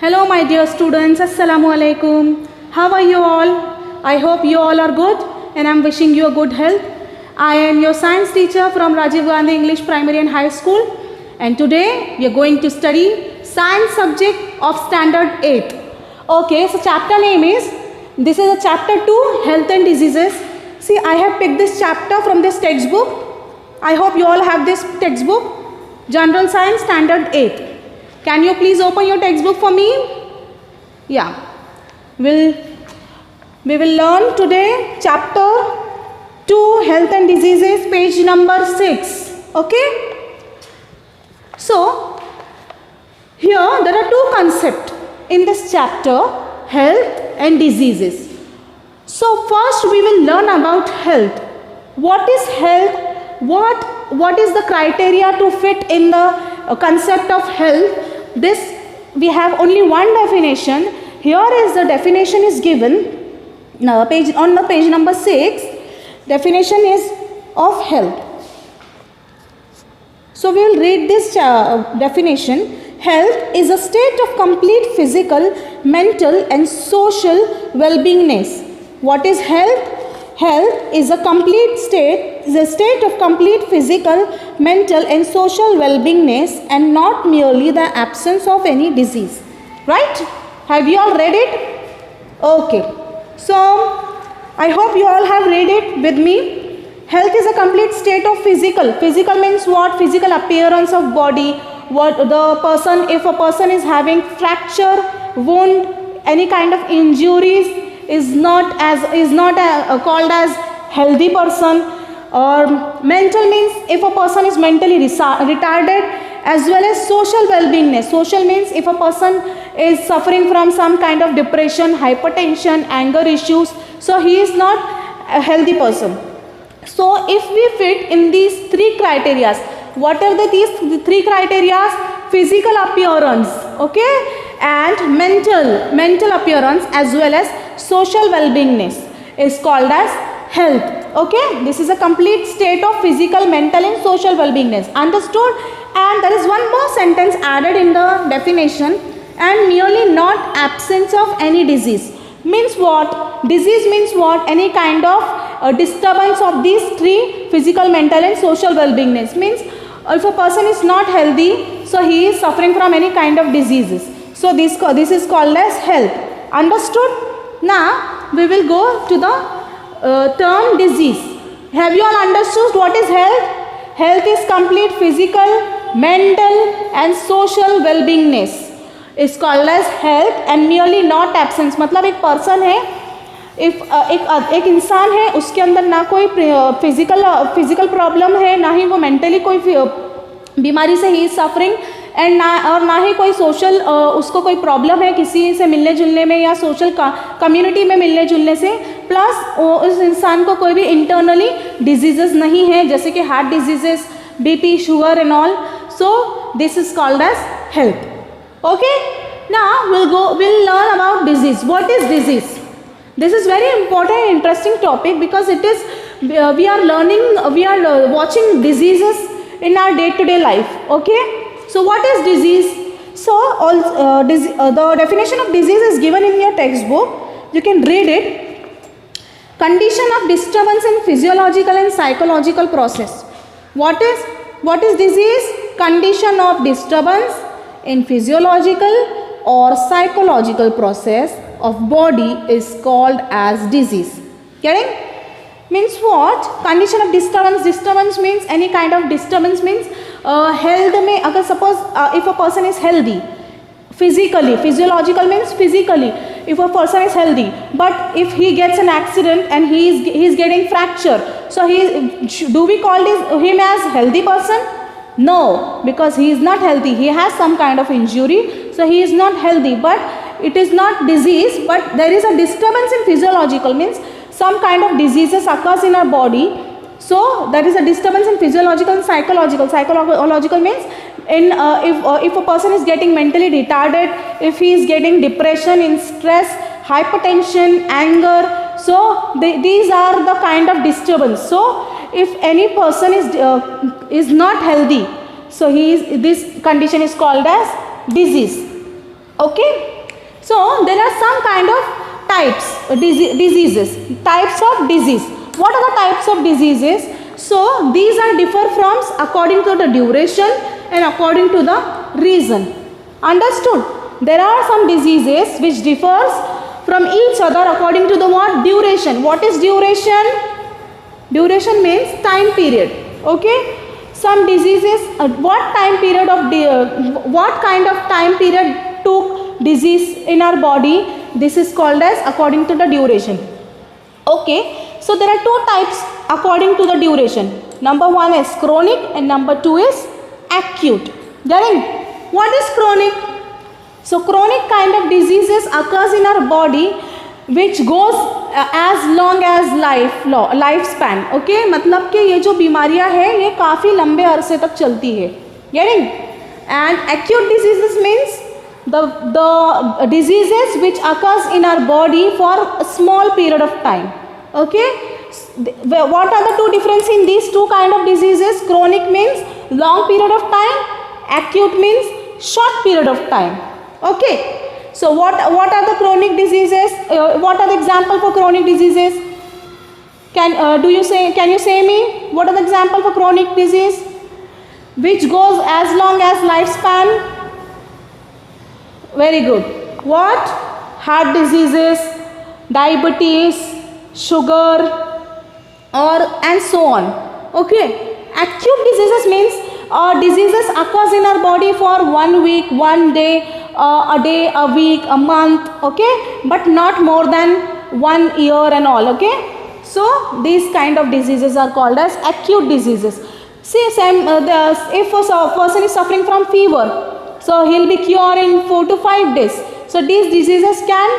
Hello my dear students, Assalamu alaikum. How are you all? I hope you all are good and I am wishing you a good health. I am your science teacher from Rajiv Gandhi English Primary and High School, and today we are going to study science subject of standard 8. Okay, so chapter name is, this is a chapter 2, health and diseases. See, I have picked this chapter from this textbook. I hope you all have this textbook, General Science Standard 8. Can you please open your textbook for me? Yeah. We will learn today chapter 2, health and diseases, page number 6. Okay. So, here there are two concepts in this chapter, health and diseases. So, first we will learn about health. What is health? What is the criteria to fit in the concept of health? This we have only one definition. Here is the definition is given on the page number 6. Definition is of health. So we will read this definition. Health is a state of complete physical, mental and social well-beingness. What is health? Health is a state of complete physical, mental and social well-beingness and not merely the absence of any disease. Right? Have you all read it? Okay. So, I hope you all have read it with me. Health is a complete state of physical. Physical means what? Physical appearance of body. What the person, if a person is having fracture, wound, any kind of injuries, is not called as healthy person. Or mental means if a person is mentally retarded, as well as social well-beingness. Social means if a person is suffering from some kind of depression, hypertension, anger issues, so he is not a healthy person. So if we fit in these three criteria, what are these three criteria? Physical appearance, okay, and mental appearance as well as social well-beingness is called as health. Okay, this is a complete state of physical, mental and social well-beingness. Understood? And there is one more sentence added in the definition, and merely not absence of any disease. Means what? Disease means what? Any kind of disturbance of these three, physical, mental and social well-beingness. Means if a person is not healthy, so he is suffering from any kind of diseases. So this is called as health. Understood? Now we will go to the term disease. Have you all understood what is health? Health is complete physical, mental and social well-beingness is called as health and merely not absence. मतलब एक person है, एक इंसान है, उसके अंदर ना कोई फिजिकल प्रॉब्लम है, ना ही वो मेंटली कोई बीमारी से ही सफरिंग एंड ना ही कोई सोशल उसको कोई प्रॉब्लम है किसी से मिलने जुलने में या सोशल कम्युनिटी में मिलने जुलने से, प्लस उस इंसान को कोई भी इंटरनली डिजीजेस नहीं है जैसे कि heart diseases, BP, sugar and all. So this is called as health. Okay, now we'll learn about disease. What is disease? This is very important and interesting topic because it is we are watching diseases in our day-to-day life. Okay, so what is disease? So the definition of disease is given in your textbook. You can read it. Condition of disturbance in physiological and psychological process. What is disease? Condition of disturbance in physiological or psychological process of body is called as disease. Getting? Means what? Condition of disturbance. Disturbance means any kind of disturbance means health में अगर suppose if a person is healthy physically, physiological means physically, if a person is healthy, but if he gets an accident and he is getting fracture, so do we call him as healthy person? No, because he is not healthy. He has some kind of injury, so he is not healthy. But it is not disease, but there is a disturbance in physiological means some kind of diseases occurs in our body. So there is a disturbance in physiological and psychological. Psychological means if a person is getting mentally retarded, if he is getting depression, in stress, hypertension, anger. So these are the kind of disturbance. So if any person is not healthy, so this condition is called as disease. Okay. So there are some kind of types diseases, types of disease. What are the types of diseases? So these are differ from according to the duration and according to the reason. Understood? There are some diseases which differs from each other according to the what? Duration. What is duration? Duration means time period. Okay. Some diseases, what time period of what kind of time period took disease in our body? This is called as according to the duration. Okay. So there are two types according to the duration. Number one is chronic and number two is acute. Getting? What is chronic? So chronic kind of diseases occurs in our body which goes as long as life span. Okay, मतलब कि ये जो बीमारियां हैं ये काफ़ी लंबे अरसे तक चलती है. Getting? And acute diseases means the diseases which occurs in our body for a small period of time. Okay, what are the two difference in these two kind of diseases? Chronic means long period of time, acute means short period of time. Okay, so what are the chronic diseases? What are the example for chronic diseases? Can you say me what are the example for chronic disease which goes as long as lifespan? Very good. What? Heart diseases, diabetes, sugar, and so on. Okay. Acute diseases means diseases occurs in our body for 1 week, 1 day, a day, a week, a month. Okay, but not more than 1 year and all. Okay. So these kind of diseases are called as acute diseases. See, if a person is suffering from fever, so he'll be cured in 4 to 5 days. So these diseases can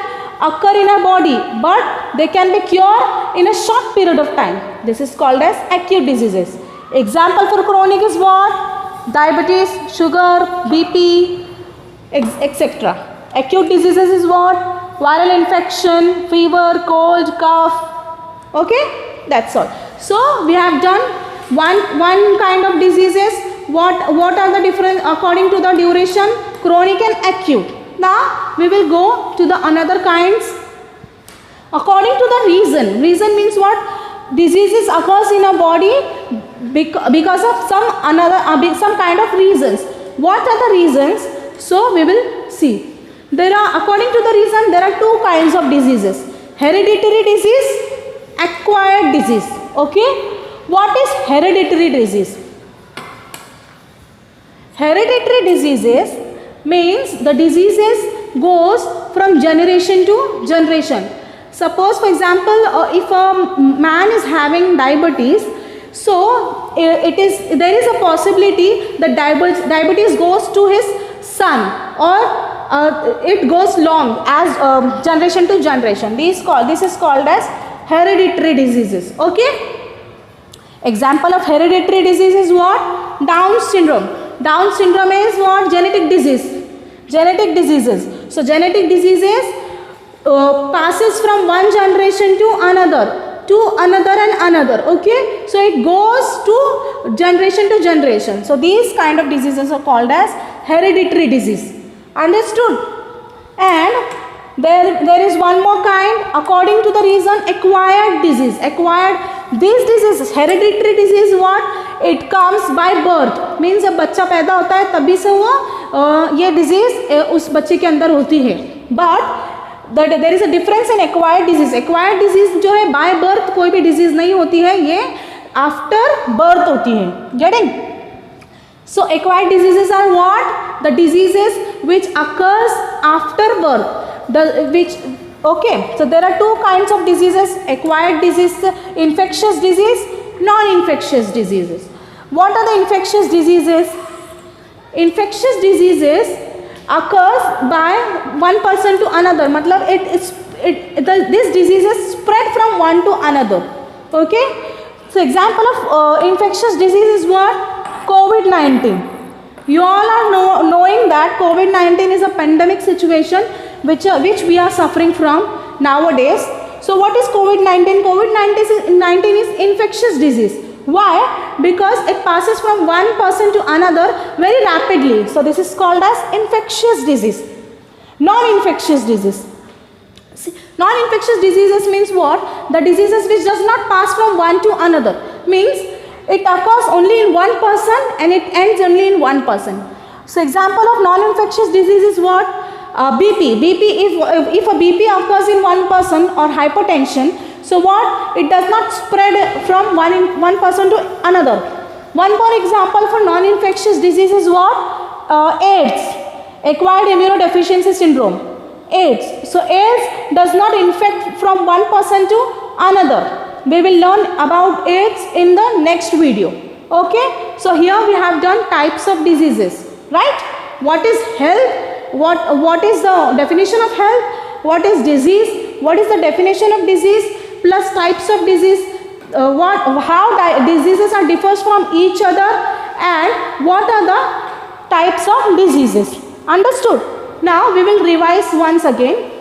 occur in our body, but they can be cured in a short period of time. This is called as acute diseases. Example for chronic is what? Diabetes, sugar, BP, etc. Acute diseases is what? Viral infection, fever, cold, cough. Okay, that's all. So we have done one kind of diseases. What are the difference according to the duration? Chronic and acute. Now we will go to the another kinds according to the reason. Reason means what? Diseases occurs in a body because of some kind of reasons. What are the reasons? So we will see. There are, according to the reason, there are two kinds of diseases: hereditary disease, acquired disease. Okay, what is hereditary disease? Hereditary diseases means the diseases goes from generation to generation. Suppose for example, if a man is having diabetes, so there is a possibility that diabetes goes to his son, or it goes long as generation to generation. This is called as hereditary diseases. Okay. Example of hereditary disease is what? Down syndrome. Down syndrome is what? Genetic disease. Genetic diseases. So genetic diseases passes from one generation to another and another. Okay, so it goes to generation. So these kind of diseases are called as hereditary disease. Understood? And there is one more kind according to the reason: acquired disease. These diseases, hereditary disease, what? It comes by birth. Means जब बच्चा पैदा होता है तभी से वो ये disease उस बच्चे के अंदर होती है. But there is a difference in acquired disease. Acquired disease जो है by birth कोई भी disease नहीं होती है, ये after birth होती है. Getting? So acquired diseases are what? The diseases which occurs after birth. Okay, so there are two kinds of diseases: acquired disease, infectious disease, non-infectious diseases. What are the infectious diseases? Infectious diseases occurs by one person to another. मतलब this diseases spread from one to another. Okay, so example of infectious disease is what? COVID-19. You all are knowing that COVID-19 is a pandemic situation which we are suffering from nowadays. So what is COVID-19? COVID-19 is infectious disease. Why? Because it passes from one person to another very rapidly. So this is called as infectious disease. Non-infectious disease. Non-infectious diseases means what? The diseases which does not pass from one to another. Means it occurs only in one person and it ends only in one person. So example of non-infectious disease is what? BP. If a BP occurs in one person or hypertension, so what? It does not spread from one person to another. One more example for non-infectious disease is what? AIDS, acquired immunodeficiency syndrome. AIDS. So AIDS does not infect from one person to another. We will learn about AIDS in the next video. Okay. So here we have done types of diseases, right? What is health? What is the definition of health? What is disease? What is the definition of disease? Plus types of disease. How diseases are differs from each other, and what are the types of diseases. Understood? Now we will revise once again.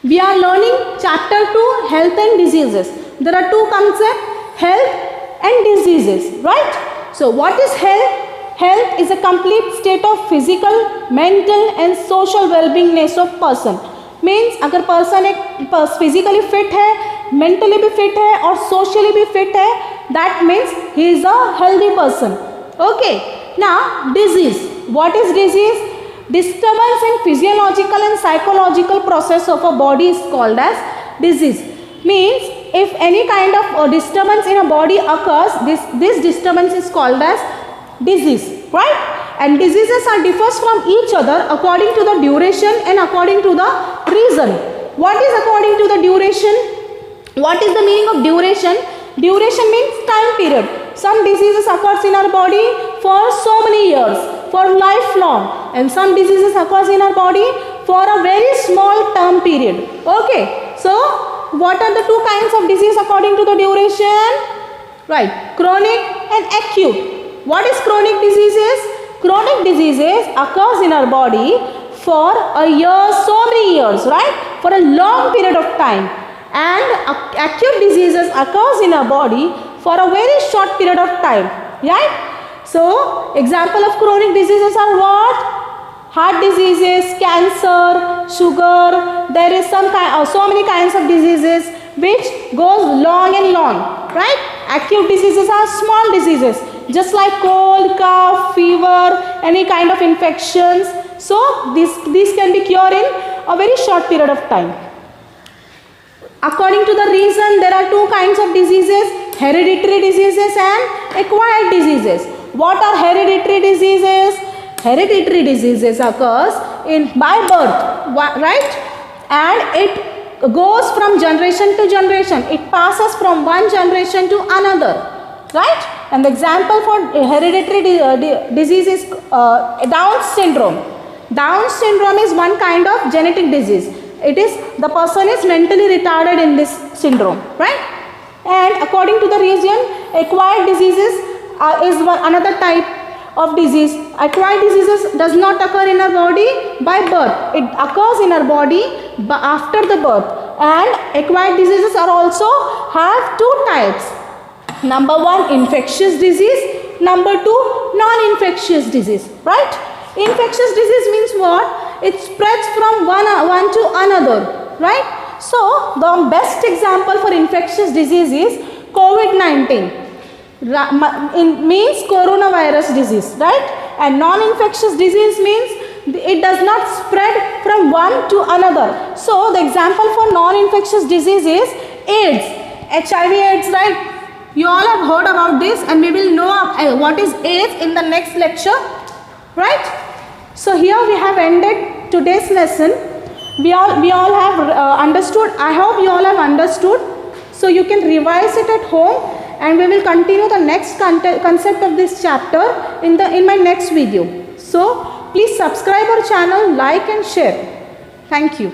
We are learning chapter 2, health and diseases. There are two concepts, health and diseases, right? So what is health? Health is a complete state of physical, mental and social well-beingness of person. Means अगर person एक physically fit है, mentally भी fit है और socially भी fit है, that means he is a healthy person. Okay. Now disease. What is disease? Disturbance in physiological and psychological process of a body is called as disease. Means if any kind of disturbance in a body occurs, this disturbance is called as disease, right? And diseases are differs from each other according to the duration and according to the reason. What is according to the duration? What is the meaning of duration? Duration means time period. Some diseases occurs in our body for so many years, for lifelong, and some diseases occurs in our body for a very small term period. Okay. So what are the two kinds of disease according to the duration? Right. Chronic and acute. What is chronic diseases? Chronic diseases occurs in our body for a year, so many years, right? For a long period of time. And acute diseases occurs in our body for a very short period of time, right? So example of chronic diseases are what? Heart diseases, cancer, sugar. There is so many kinds of diseases which goes long and long, right? Acute diseases are small diseases, just like cold, cough, fever, any kind of infections. So these can be cured in a very short period of time. According to the reason, there are two kinds of diseases, hereditary diseases and acquired diseases. What are hereditary diseases? Hereditary diseases occurs by birth, right? And it goes from generation to generation. It passes from one generation to another, right? And the example for hereditary disease is Down syndrome. Down syndrome is one kind of genetic disease. It is the person is mentally retarded in this syndrome, right? And according to the region, acquired diseases is another type of disease. Acquired diseases does not occur in our body by birth. It occurs in our body after the birth. And acquired diseases are also have two types. Number one, infectious disease. Number two, non-infectious disease, right? Infectious disease means what? It spreads from one to another, right? So the best example for infectious disease is COVID-19. Means coronavirus disease, right? And non-infectious disease means it does not spread from one to another. So the example for non-infectious disease is AIDS, HIV/AIDS, right? You all have heard about this, and we will know what is AIDS in the next lecture, right? So here we have ended today's lesson. We all have understood. I hope you all have understood. So you can revise it at home, and we will continue the next concept of this chapter in my next video. So please subscribe our channel, like and share. Thank you.